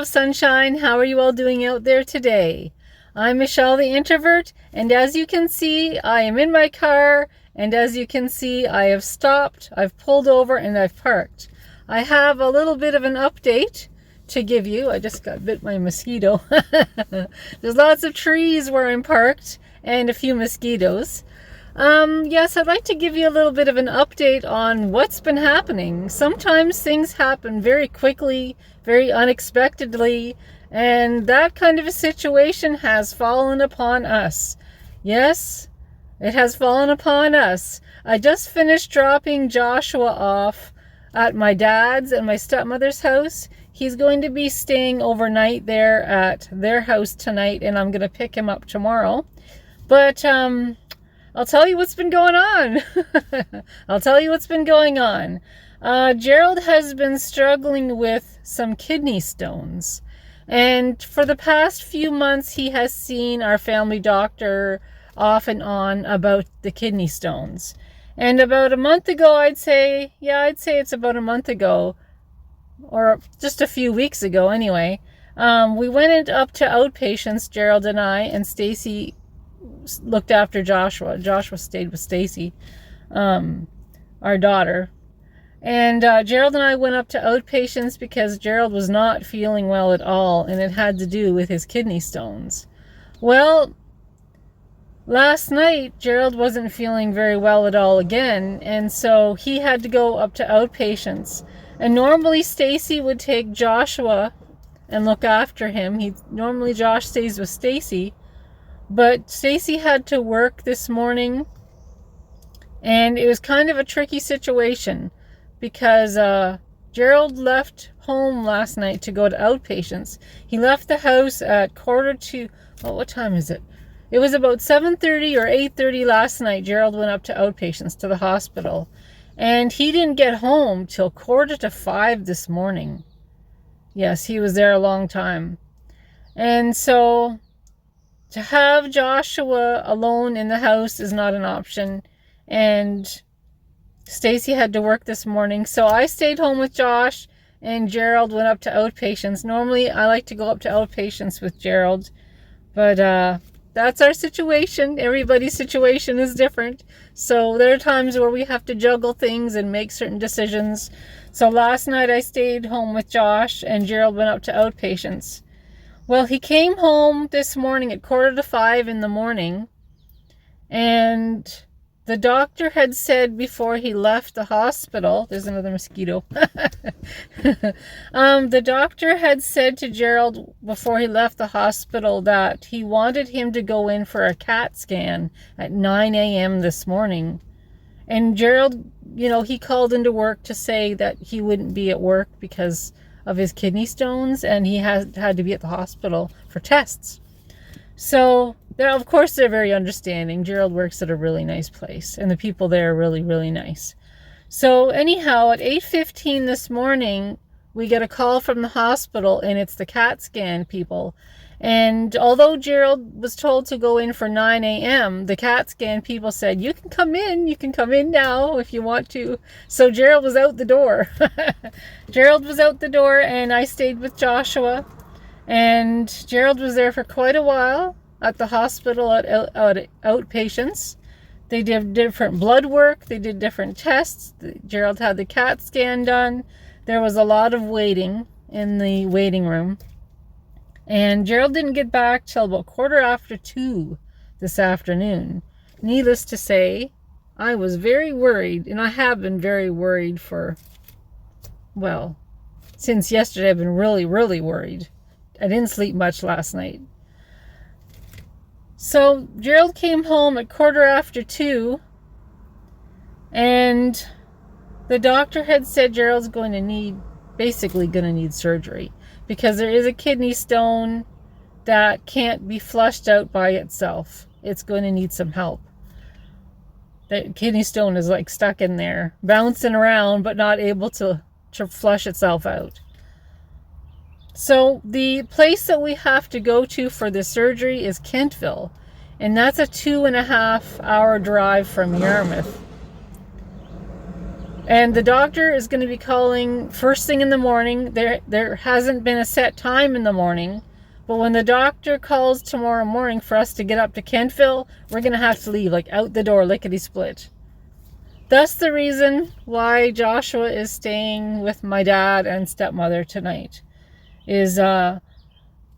sunshine. How are you all doing out there today? I'm Michelle the Introvert, and as you can see, I am in my car, and as you can see, I have stopped, I've pulled over, and I've parked. I have a little bit of an update to give you. I just got bit by a mosquito. There's lots of trees where I'm parked, and a few mosquitoes. Yes, I'd like to give you a little bit of an update on what's been happening. Sometimes things happen very quickly, very unexpectedly, and that kind of a situation has fallen upon us. Yes, it has fallen upon us. I just finished dropping Joshua off at my dad's and my stepmother's house. He's going to be staying overnight there at their house tonight, and I'm going to pick him up tomorrow. But, I'll tell you what's been going on. I'll tell you what's been going on. Gerald has been struggling with some kidney stones. And for the past few months, he has seen our family doctor off and on about the kidney stones. And about a month ago, I'd say it's about a month ago, or just a few weeks ago anyway, we went up to outpatients, Gerald and I, and Stacy looked after Joshua. Joshua stayed with Stacy, our daughter. And Gerald and I went up to outpatients because Gerald was not feeling well at all, and it had to do with his kidney stones. Well, last night, Gerald wasn't feeling very well at all again, and so he had to go up to outpatients. And normally Stacy would take Joshua and look after him. Normally Josh stays with Stacy. But Stacy had to work this morning, and it was kind of a tricky situation because Gerald left home last night to go to outpatients. He left the house at what time is it? It was about 7:30 or 8:30 last night. Gerald went up to outpatients to the hospital, and he didn't get home till 4:45 this morning. Yes, he was there a long time. And so to have Joshua alone in the house is not an option, and Stacy had to work this morning, so I stayed home with Josh, and Gerald went up to outpatients. Normally, I like to go up to outpatients with Gerald, but that's our situation. Everybody's situation is different, so there are times where we have to juggle things and make certain decisions. So last night, I stayed home with Josh, and Gerald went up to outpatients. Well, he came home this morning at 4:45 in the morning, and the doctor had said before he left the hospital, there's another mosquito. The doctor had said to Gerald before he left the hospital that he wanted him to go in for a CAT scan at 9 a.m. this morning. And Gerald, he called into work to say that he wouldn't be at work because of his kidney stones, and he had to be at the hospital for tests. So, of course, they're very understanding. Gerald works at a really nice place, and the people there are really, really nice. So, anyhow, at 8:15 this morning, we get a call from the hospital, and it's the CAT scan people. And although Gerald was told to go in for 9 a.m., the CAT scan people said, you can come in now if you want to. So Gerald was out the door. Gerald was out the door, and I stayed with Joshua. And Gerald was there for quite a while at the hospital at outpatients. They did different blood work. They did different tests. Gerald had the CAT scan done. There was a lot of waiting in the waiting room. And Gerald didn't get back till about 2:15 this afternoon. Needless to say, I was very worried, and I have been very worried since yesterday. I've been really, really worried. I didn't sleep much last night. So Gerald came home at 2:15, and the doctor had said Gerald's basically going to need surgery, because there is a kidney stone that can't be flushed out by itself. It's going to need some help. The kidney stone is like stuck in there, bouncing around, but not able to flush itself out. So the place that we have to go to for the surgery is Kentville, and that's a 2.5-hour drive from Yarmouth. And the doctor is going to be calling first thing in the morning. There hasn't been a set time in the morning, but when the doctor calls tomorrow morning for us to get up to Kentville, we're going to have to leave, like out the door, lickety-split. That's the reason why Joshua is staying with my dad and stepmother tonight, is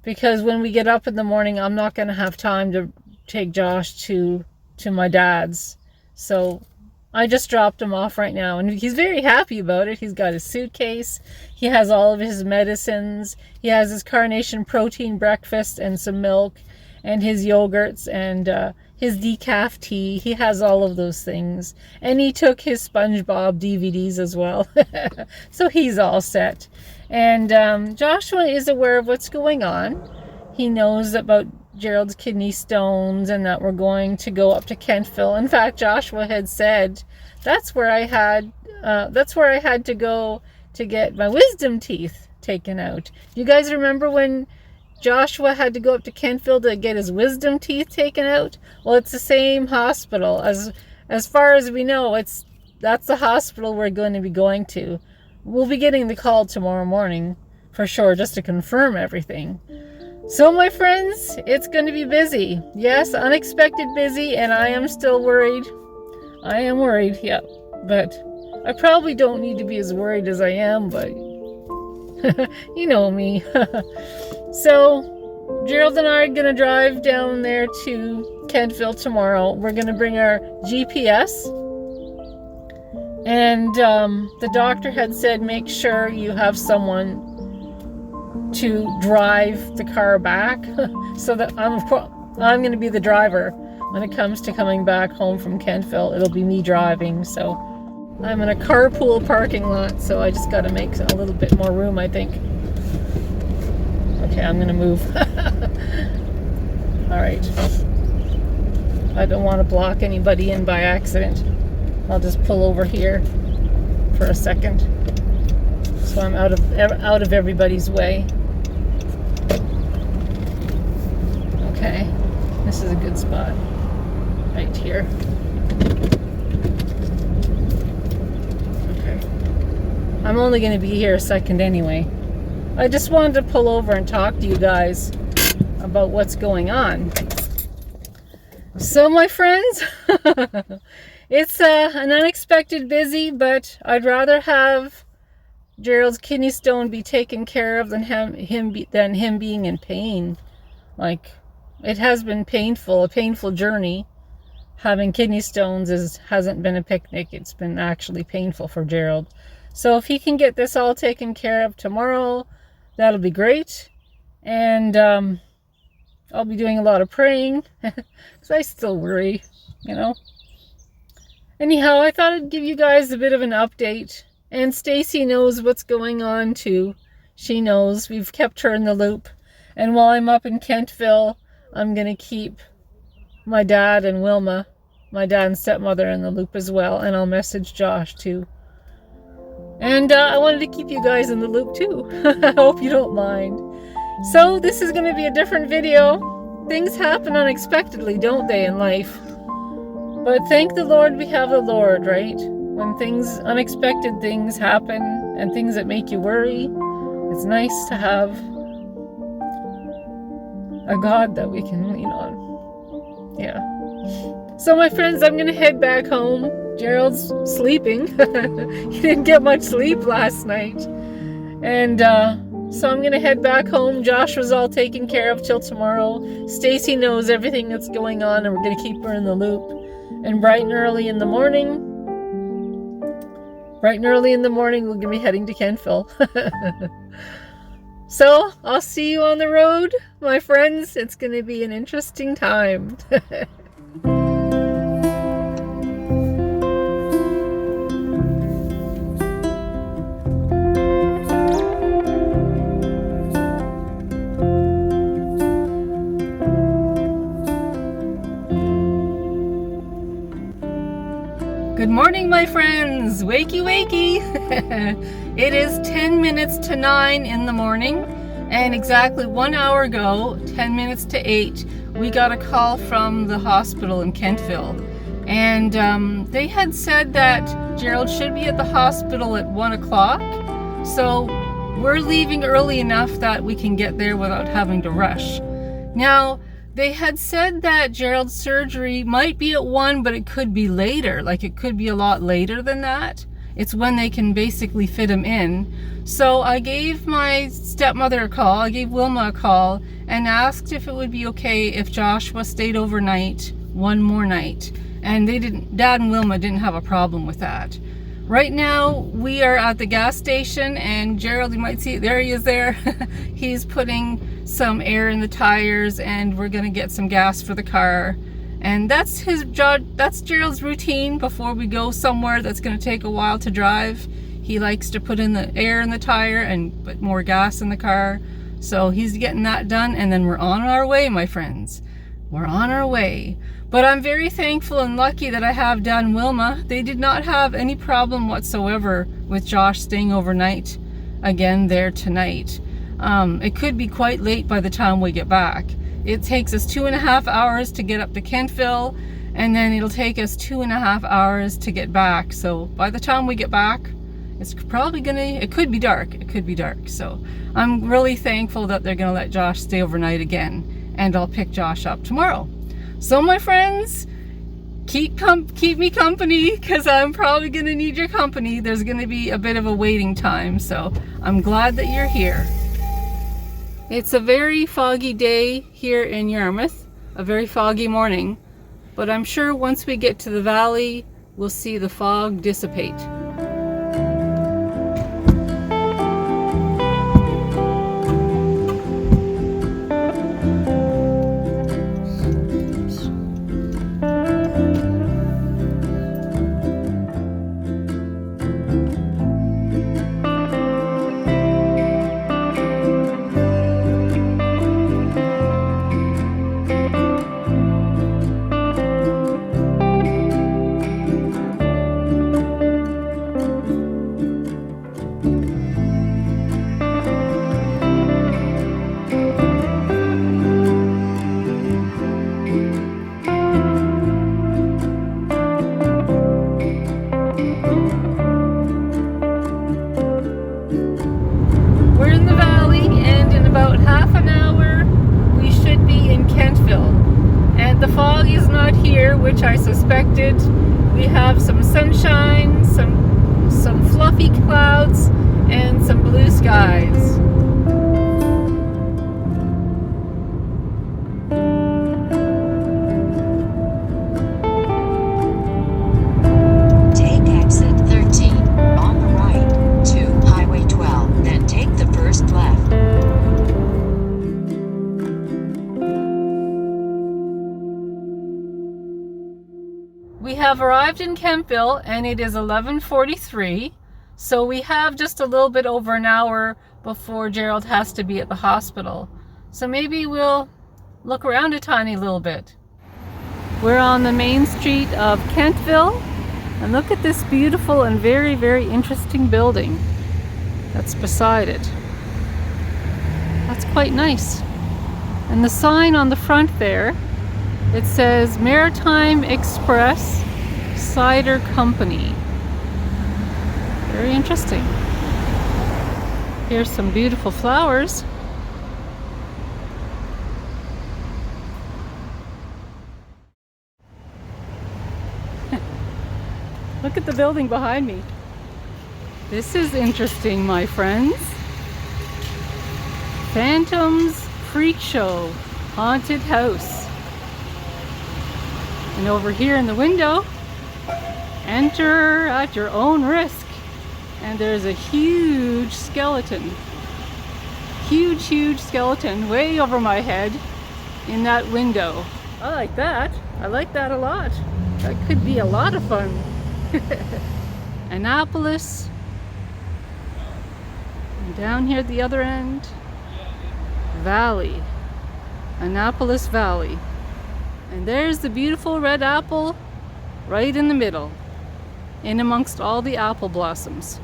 because when we get up in the morning, I'm not going to have time to take Josh to my dad's. So I just dropped him off right now, and he's very happy about it. He's got his suitcase. He has all of his medicines. He has his Carnation protein breakfast and some milk and his yogurts and his decaf tea. He has all of those things. And he took his SpongeBob DVDs as well. So he's all set. And Joshua is aware of what's going on. He knows about Gerald's kidney stones and that we're going to go up to Kentville. In fact, Joshua had said that's where I had to go to get my wisdom teeth taken out. You guys remember when Joshua had to go up to Kentville to get his wisdom teeth taken out? Well, it's the same hospital. As far as we know, that's the hospital we're going to be going to. We'll be getting the call tomorrow morning for sure, just to confirm everything. So my friends, it's going to be busy. Yes, unexpected busy, and I am still worried. I am worried, yeah. But I probably don't need to be as worried as I am, but you know me. So Gerald and I are going to drive down there to Kentville tomorrow. We're going to bring our GPS. And the doctor had said make sure you have someone to drive the car back, so that I'm going to be the driver when it comes to coming back home from Kentville. It'll be me driving. So I'm in a carpool parking lot, so I just got to make a little bit more room, I think. Okay, I'm going to move. All right. I don't want to block anybody in by accident. I'll just pull over here for a second, so I'm out of everybody's way. Okay, this is a good spot right here. Okay, I'm only going to be here a second anyway. I just wanted to pull over and talk to you guys about what's going on. So my friends, it's an unexpected busy, but I'd rather have Gerald's kidney stone be taken care of than him being in pain. Like, it has been painful, a painful journey. Having kidney stones hasn't been a picnic. It's been actually painful for Gerald. So if he can get this all taken care of tomorrow, that'll be great. And I'll be doing a lot of praying because I still worry, you know. Anyhow, I thought I'd give you guys a bit of an update. And Stacy knows what's going on too. She knows. We've kept her in the loop. And while I'm up in Kentville, I'm going to keep my dad and Wilma, my dad and stepmother, in the loop as well. And I'll message Josh too. And I wanted to keep you guys in the loop too. I hope you don't mind. So this is going to be a different video. Things happen unexpectedly, don't they, in life? But thank the Lord we have the Lord, right? When unexpected things happen and things that make you worry, it's nice to have a God that we can lean on. Yeah. So my friends, I'm going to head back home. Gerald's sleeping. He didn't get much sleep last night. And so I'm going to head back home. Josh was all taken care of till tomorrow. Stacy knows everything that's going on, and we're going to keep her in the loop. And bright and early in the morning, we're going to be heading to Kentville. So, I'll see you on the road, my friends. It's going to be an interesting time. Good morning, my friends. Wakey, wakey. It is 10 minutes to 9 in the morning, and exactly 1 hour ago, 10 minutes to 8, we got a call from the hospital in Kentville. And they had said that Gerald should be at the hospital at 1 o'clock. So we're leaving early enough that we can get there without having to rush. Now, they had said that Gerald's surgery might be at 1, but it could be later. Like, it could be a lot later than that. It's when they can basically fit him in. So I gave my stepmother a call. I gave Wilma a call and asked if it would be okay if Joshua stayed overnight one more night. And they didn't, Dad and Wilma didn't have a problem with that. Right now, we are at the gas station, and Gerald, you might see it, there he is there. He's putting some air in the tires, and we're gonna get some gas for the car. And that's his job, that's Gerald's routine before we go somewhere that's gonna take a while to drive. He likes to put in the air in the tire and put more gas in the car. So he's getting that done, and then we're on our way, my friends. We're on our way. But I'm very thankful and lucky that I have Dad and Wilma. They did not have any problem whatsoever with Josh staying overnight again there tonight. It could be quite late by the time we get back. It takes us 2.5 hours to get up to Kentville, and then it'll take us 2.5 hours to get back. So by the time we get back, it's probably it could be dark. It could be dark. So I'm really thankful that they're gonna let Josh stay overnight again, and I'll pick Josh up tomorrow. So my friends, keep me company, because I'm probably gonna need your company. There's gonna be a bit of a waiting time, so I'm glad that you're here. It's a very foggy day here in Yarmouth, a very foggy morning, but I'm sure once we get to the valley, we'll see the fog dissipate. Which I suspected. We have some sunshine, some fluffy clouds, and some blue skies. Take exit 13 on the right to Highway 12, then take the first left. We have arrived in Kentville, and it is 11:43, so we have just a little bit over an hour before Gerald has to be at the hospital. So maybe we'll look around a tiny little bit. We're on the main street of Kentville, and look at this beautiful and very, very interesting building that's beside it. That's quite nice. And the sign on the front there, it says Maritime Express Cider Company. Very interesting. Here's some beautiful flowers. Look at the building behind me. This is interesting, my friends. Phantom's Freak Show, Haunted House. And over here in the window, enter at your own risk. And there's a huge skeleton. Huge skeleton way over my head in that window. I like that. I like that a lot. That could be a lot of fun. Annapolis. And down here at the other end, Valley. Annapolis Valley. And there's the beautiful red apple right in the middle, in amongst all the apple blossoms.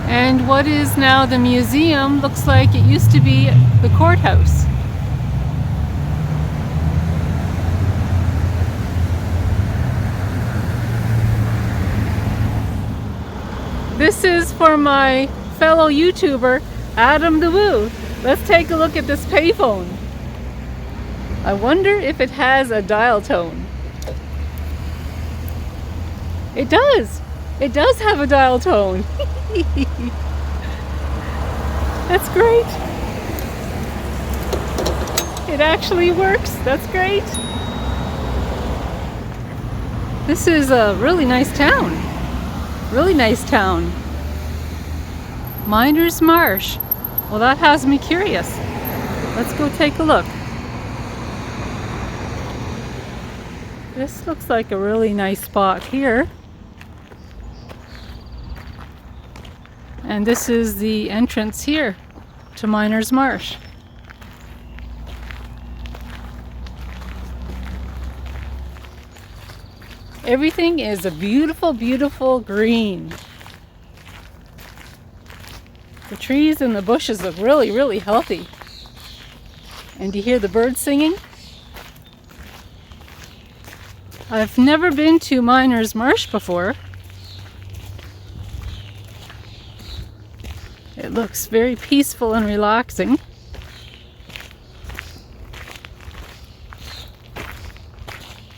And what is now the museum looks like it used to be the courthouse. This is for my fellow YouTuber, Adam the Woo. Let's take a look at this payphone. I wonder if it has a dial tone. It does. It does have a dial tone. That's great. It actually works. That's great. This is a really nice town. Really nice town. Miners Marsh. Well, that has me curious. Let's go take a look. This looks like a really nice spot here. And this is the entrance here to Miners Marsh. Everything is a beautiful, beautiful green. The trees and the bushes look really, really healthy. And you hear the birds singing? I've never been to Miners Marsh before. It looks very peaceful and relaxing.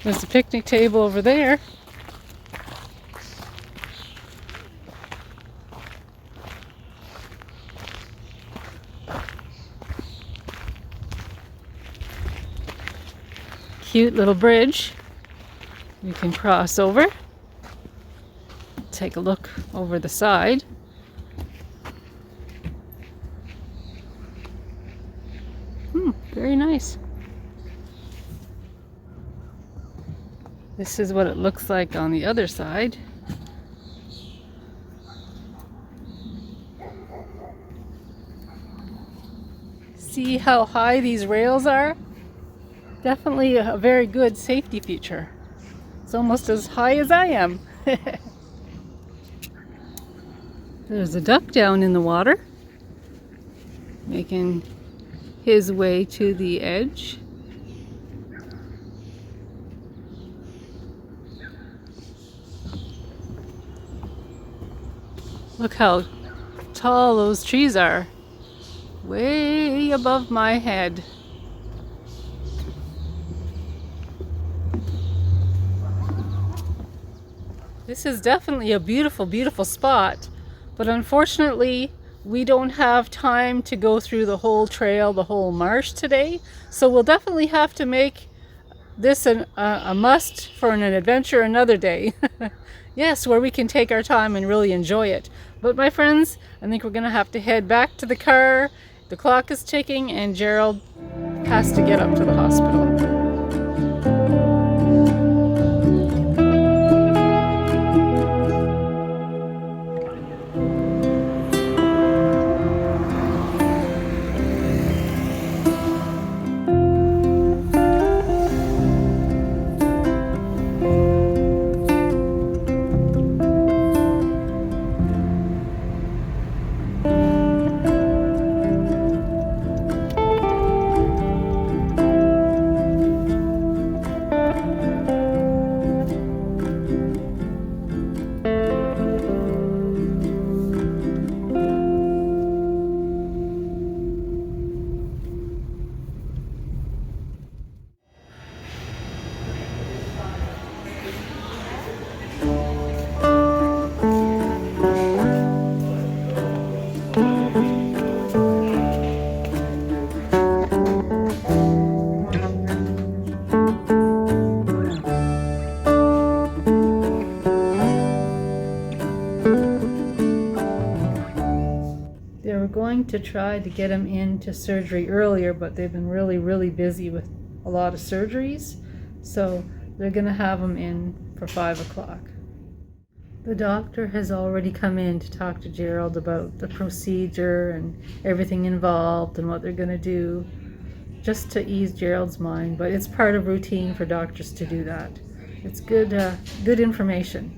There's a picnic table over there. Cute little bridge you can cross over. Take a look over the side. Very nice. This is what it looks like on the other side. See how high these rails are? Definitely a very good safety feature. It's almost as high as I am. There's a duck down in the water, making his way to the edge. Look how tall those trees are. Way above my head. This is definitely a beautiful, beautiful spot, but unfortunately we don't have time to go through the whole trail, the whole marsh today, so we'll definitely have to make this a must for an adventure another day. Yes, where we can take our time and really enjoy it. But my friends, I think we're gonna have to head back to the car. The clock is ticking and Gerald has to get up to the hospital. Going to try to get him into surgery earlier, but they've been really busy with a lot of surgeries, so they're gonna have him in for 5 o'clock. The doctor has already come in to talk to Gerald about the procedure and everything involved and what they're gonna do, just to ease Gerald's mind, but it's part of routine for doctors to do that. It's good information.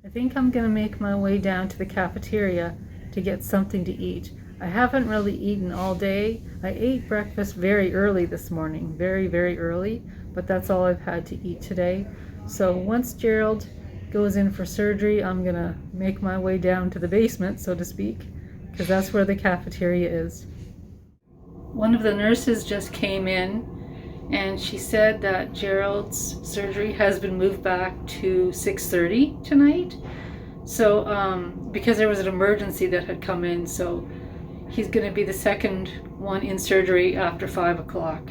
I think I'm gonna make my way down to the cafeteria to get something to eat. I haven't really eaten all day. I ate breakfast very early this morning, very early, but that's all I've had to eat today. So once Gerald goes in for surgery, I'm gonna make my way down to the basement, so to speak, because that's where the cafeteria is. One of the nurses just came in and she said that Gerald's surgery has been moved back to 6:30 tonight. So, because there was an emergency that had come in, so he's going to be the second one in surgery after 5 o'clock.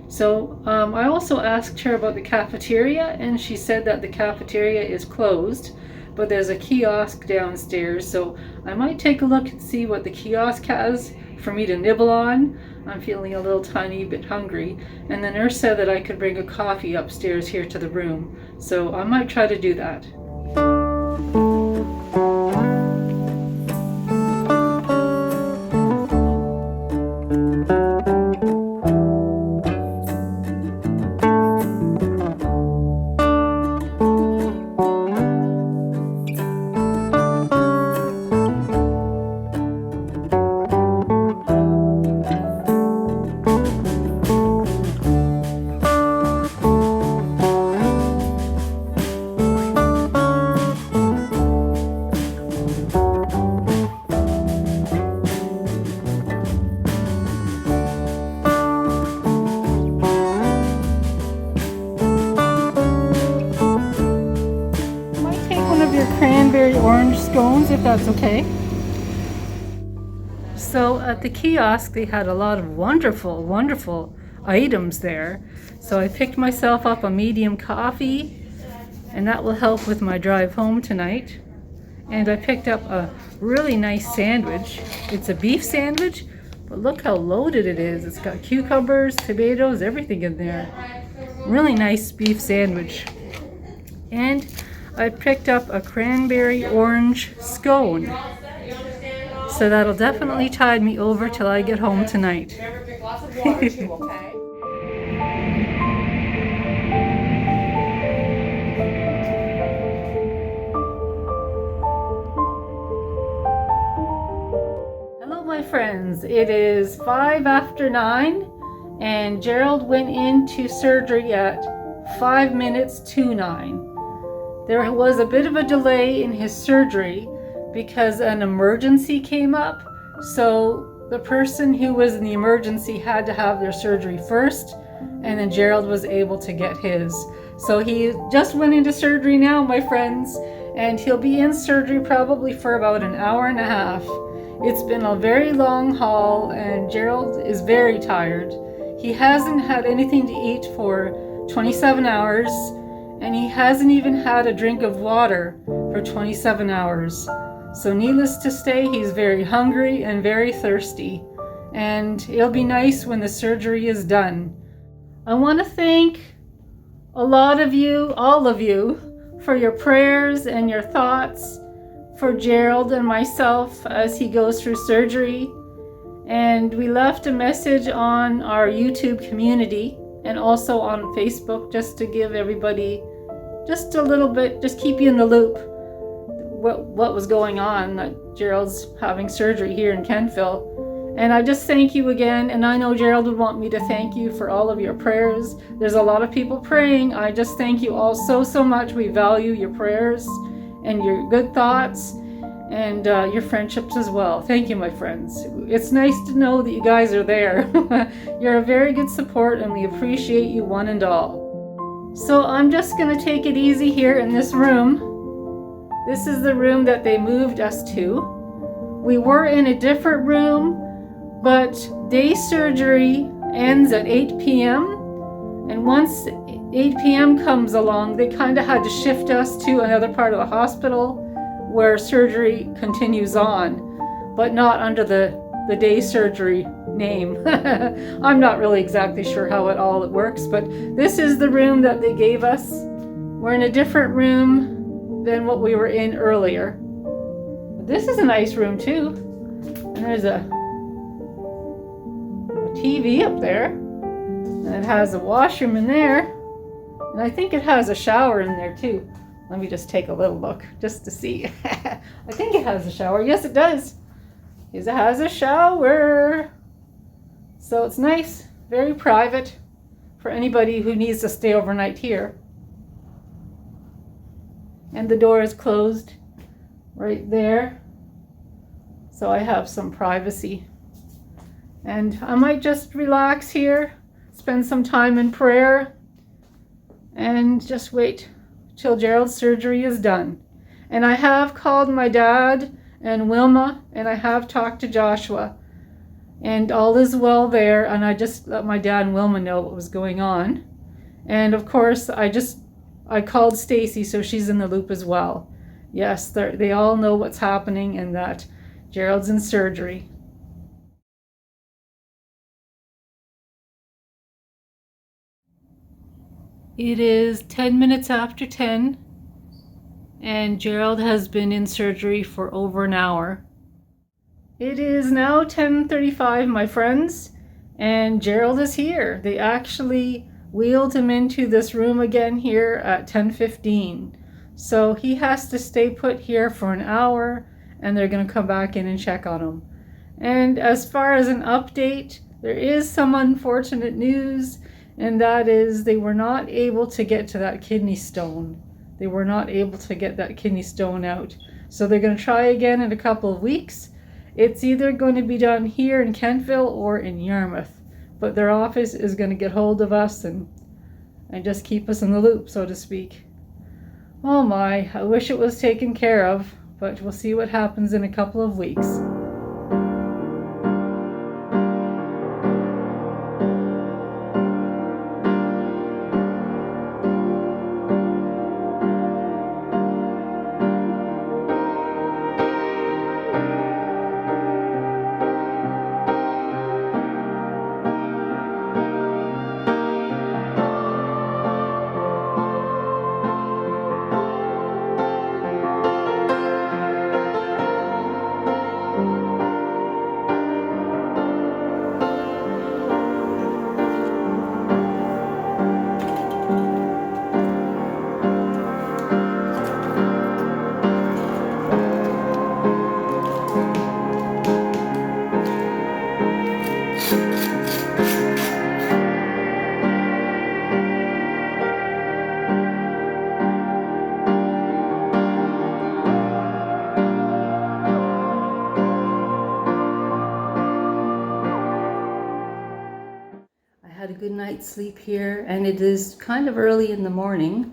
So, I also asked her about the cafeteria, and she said that the cafeteria is closed, but there's a kiosk downstairs, so I might take a look and see what the kiosk has for me to nibble on. I'm feeling a little tiny bit hungry, and the nurse said that I could bring a coffee upstairs here to the room, so I might try to do that. Cranberry orange scones, if that's okay. So at the kiosk they had a lot of wonderful items there. So I picked myself up a medium coffee, and that will help with my drive home tonight. And I picked up a really nice sandwich. It's a beef sandwich, but look how loaded it is. It's got cucumbers, tomatoes, everything in there. Really nice beef sandwich. And I picked up a cranberry orange scone. So that'll definitely tide me over till I get home tonight. Hello my friends, it is 5 after 9 and Gerald went into surgery at 5 minutes to 9. There was a bit of a delay in his surgery because an emergency came up. So the person who was in the emergency had to have their surgery first, and then Gerald was able to get his. So he just went into surgery now, my friends, and he'll be in surgery probably for about an hour and a half. It's been a very long haul, and Gerald is very tired. He hasn't had anything to eat for 27 hours. And he hasn't even had a drink of water for 27 hours. So needless to say, he's very hungry and very thirsty. And it'll be nice when the surgery is done. I want to thank a lot of you, all of you, for your prayers and your thoughts for Gerald and myself as he goes through surgery. And we left a message on our YouTube community and also on Facebook just to give everybody just a little bit, just keep you in the loop what was going on, that Gerald's having surgery here in Kentville. And I just thank you again, and I know Gerald would want me to thank you for all of your prayers. There's a lot of people praying. I just thank you all so much. We value your prayers and your good thoughts and your friendships as well. Thank you, my friends. It's nice to know that you guys are there. You're a very good support, and we appreciate you one and all. So I'm just going to take it easy here in this room. This is the room that they moved us to. We were in a different room, but day surgery ends at 8 p.m. And once 8 p.m. comes along, they kind of had to shift us to another part of the hospital where surgery continues on, but not under the day surgery name. I'm not really exactly sure how it works, but this is the room that they gave us. We're in a different room than what we were in earlier. This is a nice room too. And there's a TV up there. And it has a washroom in there. And I think it has a shower in there too. Let me just take a little look just to see. I think it has a shower. Yes, it does. Yes, it has a shower. So it's nice, very private for anybody who needs to stay overnight here. and the door is closed right there, so I have some privacy. And I might just relax here, spend some time in prayer, and just wait till Gerald's surgery is done. And I have called my dad and Wilma, and I have talked to Joshua, and all is well there. And I just let my dad and Wilma know what was going on. And of course, I called Stacy, so she's in the loop as well. Yes, they all know what's happening and that Gerald's in surgery. It is 10 minutes after 10, and Gerald has been in surgery for over an hour. It is now 10:35, my friends, and Gerald is here. They actually wheeled him into this room again here at 10:15. So he has to stay put here for an hour, and they're going to come back in and check on him. And as far as an update, there is some unfortunate news, and that is they were not able to get to that kidney stone. They were not able to get that kidney stone out. So they're going to try again in a couple of weeks. It's either going to be done here in Kentville or in Yarmouth. But their office is going to get hold of us and just keep us in the loop, so to speak. Oh my, I wish it was taken care of, but we'll see what happens in a couple of weeks. Had a good night's sleep here, and it is kind of early in the morning,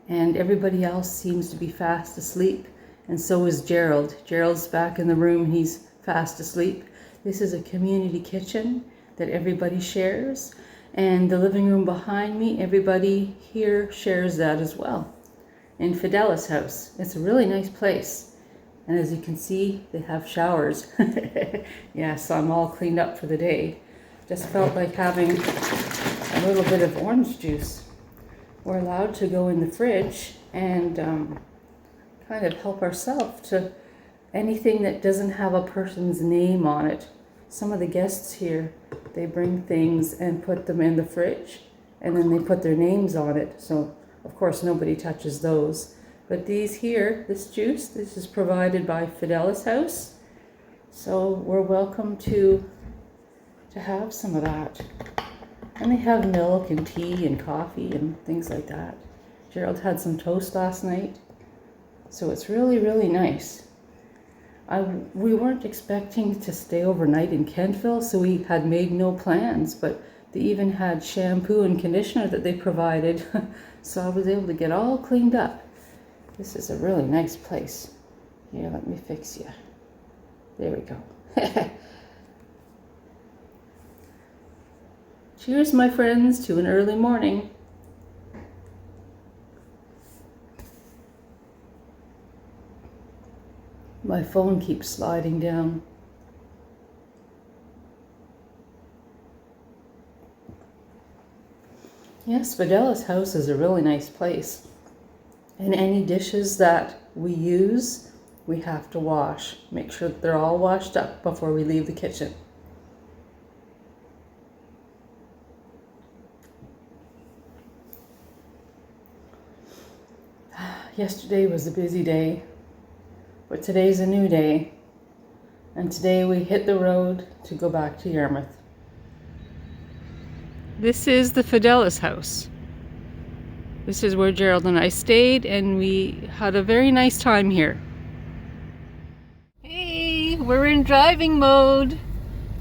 and everybody else seems to be fast asleep, and so is Gerald. Gerald's back in the room, he's fast asleep. This is a community kitchen that everybody shares, and the living room behind me, everybody here shares that as well. In Fidelis House, it's a really nice place, and as you can see, they have showers. Yeah, so I'm all cleaned up for the day. Just felt like having a little bit of orange juice. We're allowed to go in the fridge and kind of help ourselves to anything that doesn't have a person's name on it. Some of the guests here, they bring things and put them in the fridge, and then they put their names on it. So of course nobody touches those. But these here, this juice, this is provided by Fidelis House. So we're welcome to have some of that. And they have milk and tea and coffee and things like that. Gerald had some toast last night. So it's really, really nice. We weren't expecting to stay overnight in Kentville, so we had made no plans, but they even had shampoo and conditioner that they provided. So I was able to get all cleaned up. This is a really nice place. Here, let me fix you. There we go. Cheers, my friends, to an early morning. My phone keeps sliding down. Yes, Fidelis House is a really nice place. And any dishes that we use, we have to wash. Make sure that they're all washed up before we leave the kitchen. Yesterday was a busy day, but today's a new day, and today we hit the road to go back to Yarmouth. This is the Fidelis House. This is where Gerald and I stayed, and we had a very nice time here. Hey, we're in driving mode.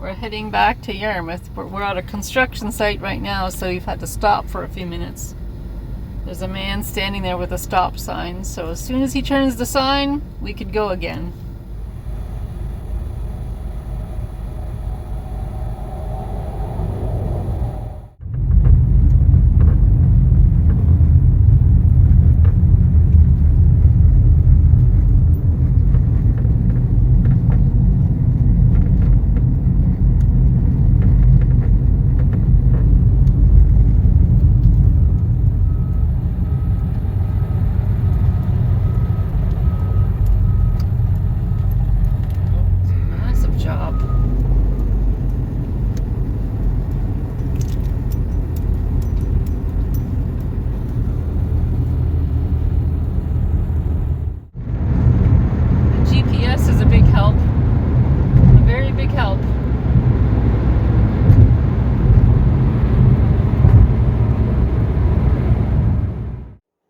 We're heading back to Yarmouth, but we're at a construction site right now, so we've had to stop for a few minutes. There's a man standing there with a stop sign, so as soon as he turns the sign, we could go again.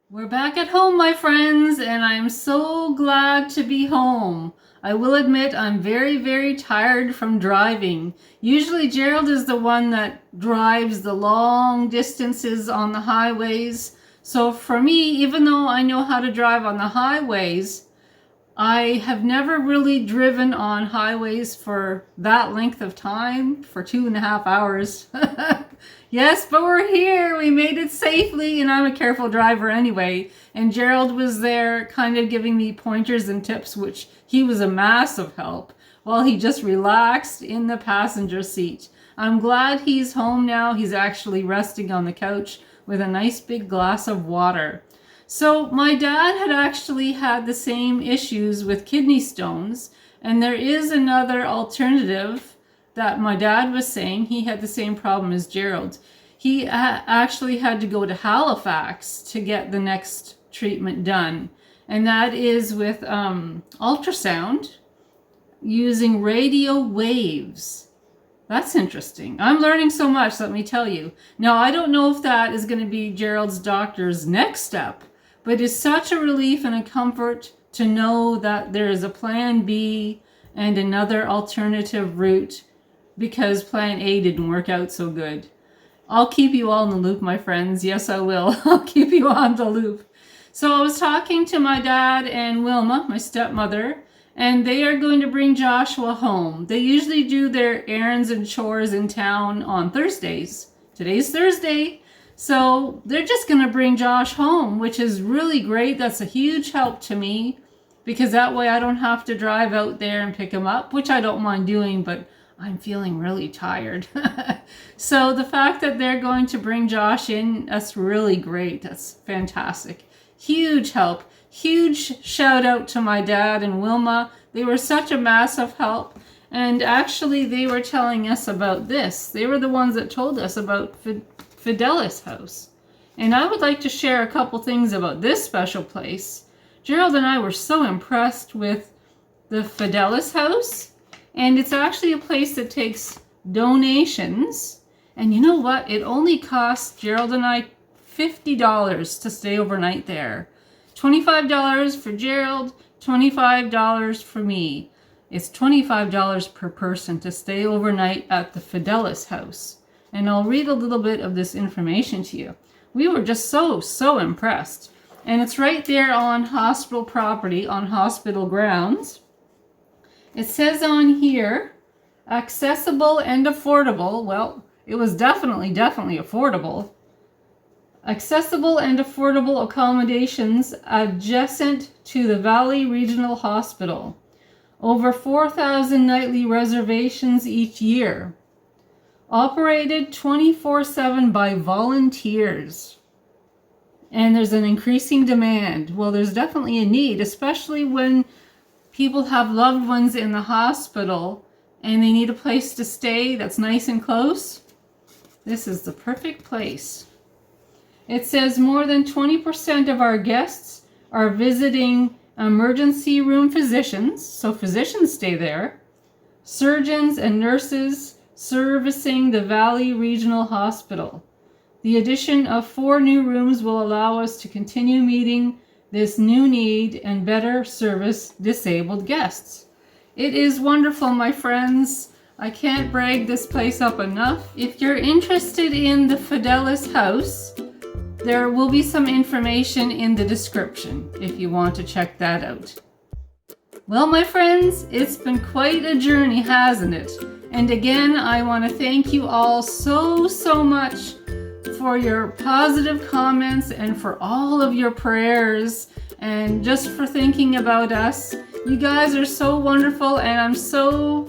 We're back at home, my friends, and I'm so glad to be home. I will admit I'm very, very tired from driving. Usually Gerald is the one that drives the long distances on the highways. So for me, even though I know how to drive on the highways, I have never really driven on highways for that length of time, for 2.5 hours. Yes, but we're here. We made it safely, and I'm a careful driver anyway. And Gerald was there kind of giving me pointers and tips, which he was a massive help, while he just relaxed in the passenger seat. I'm glad he's home now. He's actually resting on the couch with a nice big glass of water. So my dad had actually had the same issues with kidney stones, and there is another alternative that my dad was saying. He had the same problem as Gerald. He actually had to go to Halifax to get the next treatment done, and that is with ultrasound using radio waves. That's interesting. I'm learning so much, let me tell you. Now, I don't know if that is going to be Gerald's doctor's next step, but it's such a relief and a comfort to know that there is a plan B and another alternative route, because plan A didn't work out so good. I'll keep you all in the loop, my friends. Yes, I will. I'll keep you on the loop. So I was talking to my dad and Wilma, my stepmother, and they are going to bring Joshua home. They usually do their errands and chores in town on Thursdays. Today's Thursday. So they're just going to bring Josh home, which is really great. That's a huge help to me, because that way I don't have to drive out there and pick him up, which I don't mind doing, but I'm feeling really tired. So the fact that they're going to bring Josh in, that's really great. That's fantastic. Huge help. Huge shout out to my dad and Wilma. They were such a massive help. And actually they were telling us about this. They were the ones that told us about Fidelis House. And I would like to share a couple things about this special place. Gerald and I were so impressed with the Fidelis House. And it's actually a place that takes donations. And you know what? It only cost Gerald and I $50 to stay overnight there. $25 for Gerald, $25 for me. It's $25 per person to stay overnight at the Fidelis House. And I'll read a little bit of this information to you. We were just so impressed. And it's right there on hospital property, on hospital grounds. It says on here, accessible and affordable. Well, it was definitely affordable. Accessible and affordable accommodations adjacent to the Valley Regional Hospital. Over 4,000 nightly reservations each year. Operated 24/7 by volunteers. And there's an increasing demand. Well, there's definitely a need, especially when people have loved ones in the hospital and they need a place to stay that's nice and close. This is the perfect place. It says more than 20% of our guests are visiting emergency room physicians, so physicians stay there, surgeons and nurses servicing the Valley Regional Hospital. The addition of 4 new rooms will allow us to continue meeting this new need and better service disabled guests. It is wonderful, my friends. I can't brag this place up enough. If you're interested in the Fidelis House, there will be some information in the description if you want to check that out. Well, my friends, it's been quite a journey, hasn't it? And again, I want to thank you all so much for your positive comments and for all of your prayers and just for thinking about us. You guys are so wonderful, and I'm so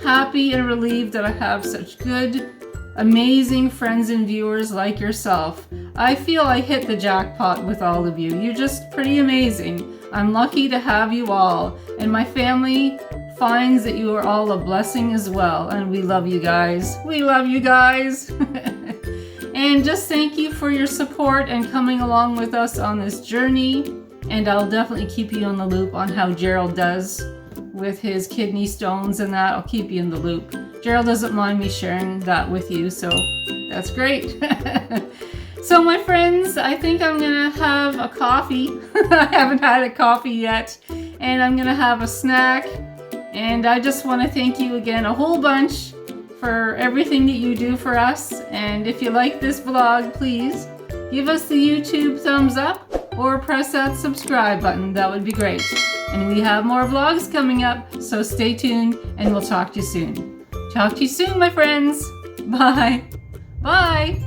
happy and relieved that I have such good, amazing friends and viewers like yourself. I feel I hit the jackpot with all of you. You're just pretty amazing. I'm lucky to have you all, and my family finds that you are all a blessing as well, and we love you guys. We love you guys. And just thank you for your support and coming along with us on this journey, and I'll definitely keep you in the loop on how Gerald does with his kidney stones and that. I'll keep you in the loop. Gerald doesn't mind me sharing that with you, so that's great. So my friends, I think I'm gonna have a coffee. I haven't had a coffee yet, and I'm gonna have a snack. And I just want to thank you again a whole bunch for everything that you do for us. And if you like this vlog, please give us the YouTube thumbs up or press that subscribe button. That would be great. And we have more vlogs coming up, so stay tuned, and we'll talk to you soon. Talk to you soon, my friends. Bye. Bye.